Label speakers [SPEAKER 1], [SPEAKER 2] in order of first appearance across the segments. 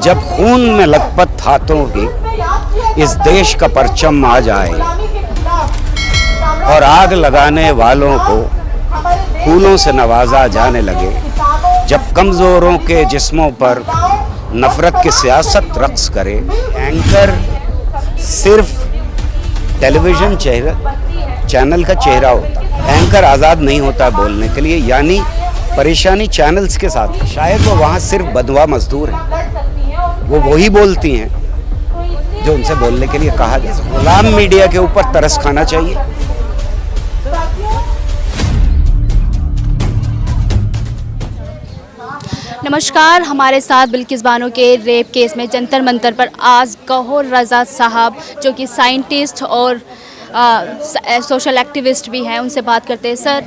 [SPEAKER 1] जब खून में लथपथ हाथों की इस देश का परचम आ जाए और आग लगाने वालों को फूलों से नवाजा जाने लगे, जब कमज़ोरों के जिस्मों पर नफ़रत की सियासत रक्स करे, एंकर सिर्फ टेलीविज़न चैनल का चेहरा होता है। एंकर आज़ाद नहीं होता बोलने के लिए, यानी परेशानी चैनल्स के साथ। शायद वो वहाँ सिर्फ बंधुआ मजदूर हैं, वो वही बोलती हैं जो उनसे बोलने के लिए कहा गया। गुलाम मीडिया के ऊपर तरस खाना चाहिए।
[SPEAKER 2] नमस्कार, हमारे साथ बिल्किस बानो के रेप केस में जंतर मंतर पर आज गौहर रज़ा साहब, जो कि साइंटिस्ट और सोशल एक्टिविस्ट भी हैं, उनसे बात करते हैं। सर,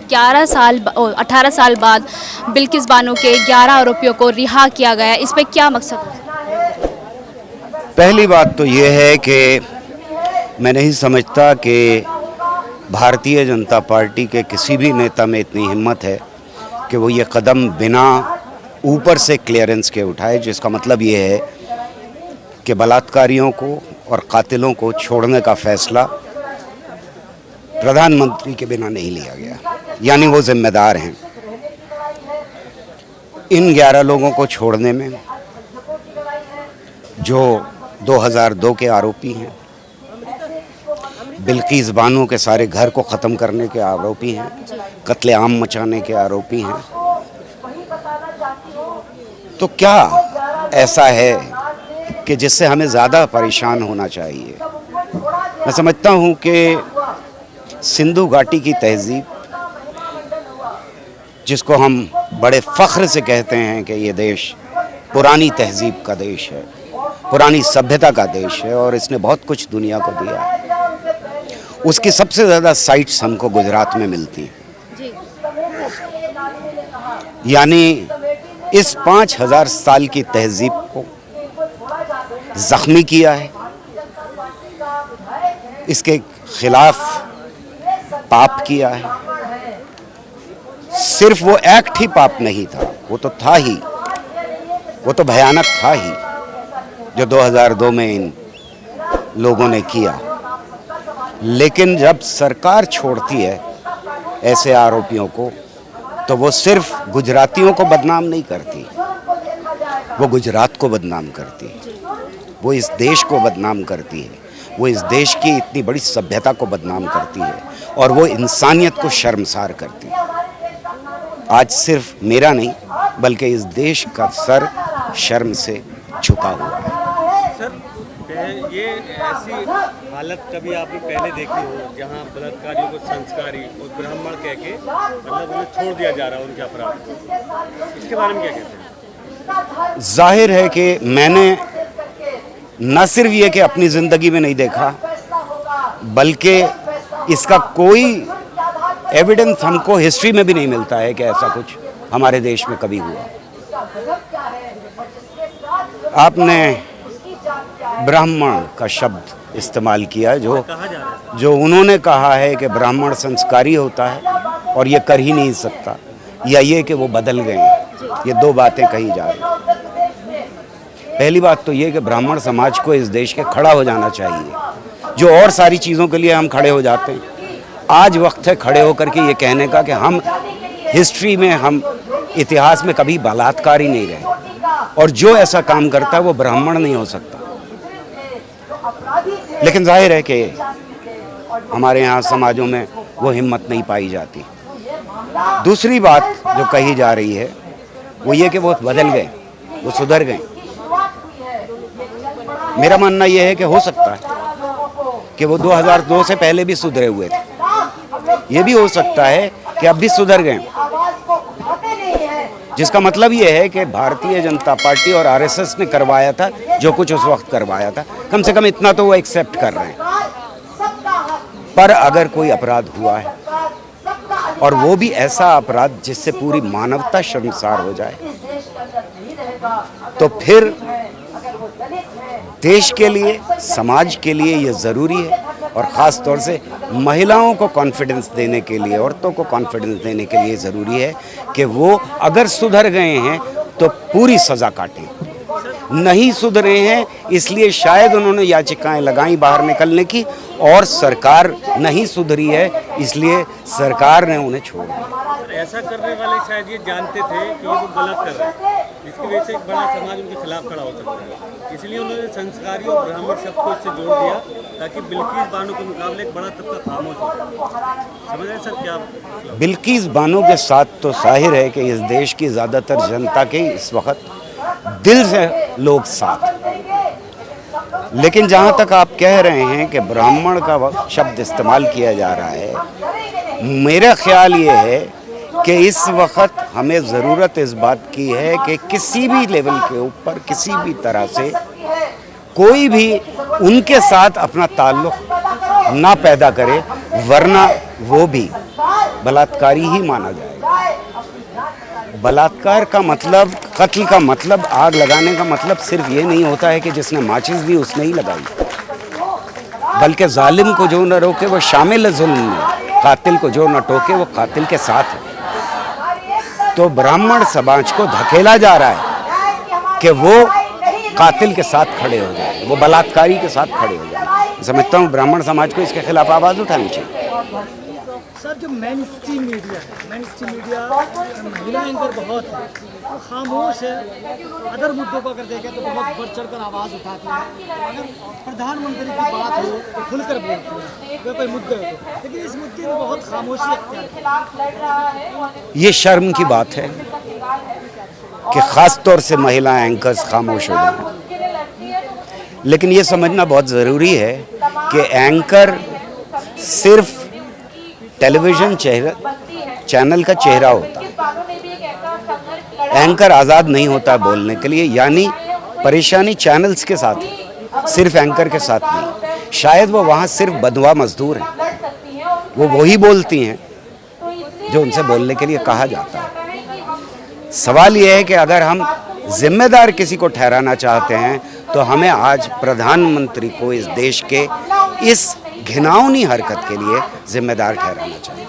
[SPEAKER 2] 18 साल बाद बिल्किस बानो के 11 आरोपियों को रिहा किया गया, इस पर क्या मकसद है?
[SPEAKER 1] पहली बात तो ये है कि मैं नहीं समझता कि भारतीय जनता पार्टी के किसी भी नेता में इतनी हिम्मत है कि वो ये कदम बिना ऊपर से क्लियरेंस के उठाए, जिसका मतलब ये है कि बलात्कारियों को और कातिलों को छोड़ने का फैसला प्रधानमंत्री के बिना नहीं लिया गया, यानी वो जिम्मेदार हैं। इन 11 लोगों को छोड़ने में जो 2002 के आरोपी हैं, बिल्किस बानो के सारे घर को ख़त्म करने के आरोपी हैं, कत्लेआम मचाने के आरोपी हैं, तो क्या ऐसा है कि जिससे हमें ज़्यादा परेशान होना चाहिए? मैं समझता हूँ कि सिंधु घाटी की तहज़ीब, जिसको हम बड़े फ़ख्र से कहते हैं कि ये देश पुरानी तहज़ीब का देश है, पुरानी सभ्यता का देश है और इसने बहुत कुछ दुनिया को दिया है, उसकी सबसे ज़्यादा साइट्स हमको गुजरात में मिलती हैं। यानी इस 5000 साल की तहज़ीब को ज़ख्मी किया है, इसके खिलाफ पाप किया है। सिर्फ वो एक्ट ही पाप नहीं था, वो तो था ही, वो तो भयानक था ही जो 2002 में इन लोगों ने किया। लेकिन जब सरकार छोड़ती है ऐसे आरोपियों को, तो वो सिर्फ गुजरातियों को बदनाम नहीं करती, वो गुजरात को बदनाम करती है, वो इस देश को बदनाम करती है, वो इस देश की इतनी बड़ी सभ्यता को बदनाम करती है और वो इंसानियत को शर्मसार करती है। आज सिर्फ मेरा नहीं बल्कि इस देश का सर शर्म से झुका हुआ है।
[SPEAKER 3] सर, ये ऐसी हालत कभी आपने पहले देखी हो जहां बलात्कारियों को संस्कारी और ब्राह्मण कह के मतलब उन्हें छोड़ दिया जा रहा है उनके अपराध को? इसके बारे में क्या कहते हैं?
[SPEAKER 1] जाहिर है कि मैंने न सिर्फ ये कि अपनी ज़िंदगी में नहीं देखा, बल्कि इसका कोई एविडेंस हमको हिस्ट्री में भी नहीं मिलता है कि ऐसा कुछ हमारे देश में कभी हुआ। आपने ब्राह्मण का शब्द इस्तेमाल किया, जो उन्होंने कहा है कि ब्राह्मण संस्कारी होता है और ये कर ही नहीं सकता, या ये कि वो बदल गए हैं। ये दो बातें कही जा रही हैं। पहली बात तो ये कि ब्राह्मण समाज को इस देश के खड़ा हो जाना चाहिए, जो और सारी चीज़ों के लिए हम खड़े हो जाते हैं। आज वक्त है खड़े होकर के ये कहने का कि हम हिस्ट्री में, हम इतिहास में कभी बलात्कार ही नहीं रहे और जो ऐसा काम करता है वो ब्राह्मण नहीं हो सकता। लेकिन जाहिर है कि हमारे यहाँ समाजों में वो हिम्मत नहीं पाई जाती। दूसरी बात जो कही जा रही है वो ये कि वो बदल गए, वो सुधर गए। मेरा मानना ये है कि हो सकता है कि वो 2002 से पहले भी सुधरे हुए थे, ये भी हो सकता है कि अब भी सुधर गए, जिसका मतलब ये है कि भारतीय जनता पार्टी और आरएसएस ने करवाया था जो कुछ उस वक्त करवाया था, कम से कम इतना तो वो एक्सेप्ट कर रहे हैं। पर अगर कोई अपराध हुआ है और वो भी ऐसा अपराध जिससे पूरी मानवता शर्मसार हो जाए, तो फिर देश के लिए, समाज के लिए ये ज़रूरी है और ख़ास तौर से महिलाओं को कॉन्फिडेंस देने के लिए, औरतों को कॉन्फिडेंस देने के लिए ज़रूरी है कि वो अगर सुधर गए हैं तो पूरी सज़ा काटें, नहीं सुधरे हैं, इसलिए शायद उन्होंने याचिकाएं लगाई बाहर निकलने की, और सरकार नहीं सुधरी है इसलिए सरकार ने उन्हें छोड़ दिया।
[SPEAKER 3] ऐसा करने वाले शायद ये जानते थे कि ये वो गलत कर रहे हैं, जिसकी वजह से एक बड़ा समाज उनके खिलाफ खड़ा हो सकता है, इसलिए उन्होंने संस्कारी और ब्राह्मण शब्द को इससे जोड़ दिया ताकि बिल्किस बानो के मुकाबले एक बड़ा तबका खामोश हो जाए। समझ रहे हैं सर क्या मतलब?
[SPEAKER 1] बिल्किस बानो के साथ तो जाहिर है कि इस देश की ज़्यादातर जनता के इस वक्त दिल से लोग साथ हैं। लेकिन जहाँ तक आप कह रहे हैं कि ब्राह्मण का शब्द इस्तेमाल किया जा रहा है, मेरा ख्याल ये है कि इस वक्त हमें ज़रूरत इस बात की है कि किसी भी लेवल के ऊपर किसी भी तरह से कोई भी उनके साथ अपना ताल्लुक़ ना पैदा करे, वरना वो भी बलात्कारी ही माना जाएगा। बलात्कार का मतलब, कत्ल का मतलब, आग लगाने का मतलब सिर्फ ये नहीं होता है कि जिसने माचिस दी उसने ही लगाई, बल्कि जालिम को जो न रोके वो शामिल है जुल्म में, कातिल को जो न टोके वो कातिल के साथ है। तो ब्राह्मण समाज को धकेला जा रहा है कि वो कातिल के साथ खड़े हो जाए, वो बलात्कारी के साथ खड़े हो जाए। समझता हूँ ब्राह्मण समाज को इसके खिलाफ आवाज़ उठानी चाहिए।
[SPEAKER 4] सर, जो मेन स्ट्रीम मीडिया है, मेन स्ट्रीम मीडिया महिला एंकर बहुत है, तो खामोश है। अदर मुद्दों को अगर देखें तो बहुत बढ़ चढ़ कर आवाज़ उठाती है। अगर प्रधानमंत्री की बात हो तो खुलकर बोलती है, अगर कोई मुद्दे हो तो, लेकिन इस मुद्दे में बहुत खामोशी अख्तियार।
[SPEAKER 1] ये शर्म की बात है कि ख़ास तौर से महिला एंकर्स खामोश हो गए। लेकिन ये समझना बहुत ज़रूरी है कि एंकर सिर्फ टेलीविज़न चैनल का चेहरा होता है, एंकर आज़ाद नहीं होता बोलने के लिए। यानी परेशानी चैनल्स के साथ है, सिर्फ एंकर के साथ नहीं। शायद वो वहाँ सिर्फ बदवा मजदूर हैं, वो वही बोलती हैं जो उनसे बोलने के लिए कहा जाता है। सवाल ये है कि अगर हम जिम्मेदार किसी को ठहराना चाहते हैं तो हमें आज प्रधानमंत्री को इस देश के इस घिनौनी हरकत के लिए जिम्मेदार ठहराना चाहिए।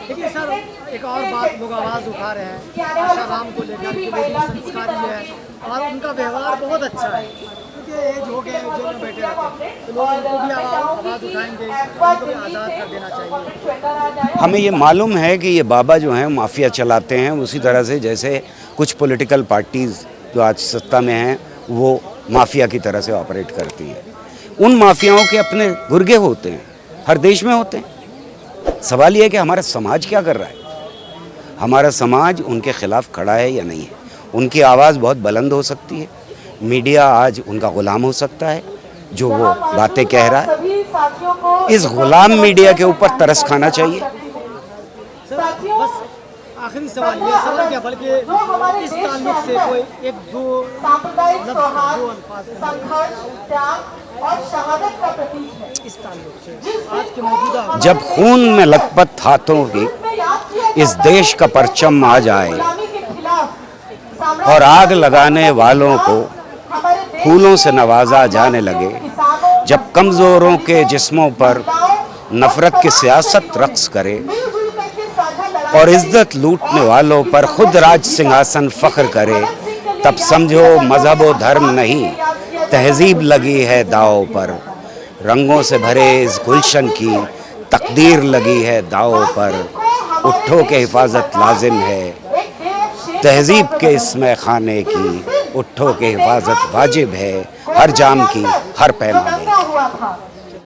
[SPEAKER 4] देखिए सर, एक और बात लोग आवाज़ उठा रहे हैं आशाराम को लेकर कि वो भी संस्कारी है और उनका व्यवहार बहुत अच्छा है, क्योंकि एज हो गया जेल में बैठे रहते हैं, तो लोग उनको भी आवाज़ उठाएंगे, उनको भी आज़ाद कर देना चाहिए।
[SPEAKER 1] हमें ये मालूम है कि ये बाबा जो हैं माफिया चलाते हैं, उसी तरह से जैसे कुछ पॉलिटिकल पार्टीज़ जो आज सत्ता में हैं वो माफिया की तरह से ऑपरेट करती हैं। उन माफियाओं के अपने गुर्गे होते हैं, हर देश में होते हैं। सवाल ये है कि हमारा समाज क्या कर रहा है, हमारा समाज उनके खिलाफ खड़ा है या नहीं है। उनकी आवाज़ बहुत बुलंद हो सकती है, मीडिया आज उनका ग़ुलाम हो सकता है जो वो बातें कह रहा है। इस ग़ुलाम मीडिया के ऊपर तरस खाना चाहिए।
[SPEAKER 4] बस आखिरी सवाल ये सवाल क्या, बल्कि इस ताल्लुक से कोई एक दो इस ताल्लुक से आज के मौजूदा
[SPEAKER 1] जब खून में लथपथ हाथों की इस देश का परचम आ जाए और आग लगाने वालों को फूलों से नवाजा जाने लगे, जब कमज़ोरों के जिस्मों पर नफ़रत की सियासत रक्स करे और इज्जत लूटने वालों पर खुद राज सिंहासन फ़ख्र करे, तब समझो मज़हब व धर्म नहीं तहज़ीब लगी है दाव पर। रंगों से भरे इस गुलशन की तकदीर लगी है दाव पर। उठो के हिफाजत लाजिम है तहज़ीब के इस मैखाने की, उठो के हिफाजत वाजिब है हर जाम की हर पैमाने की।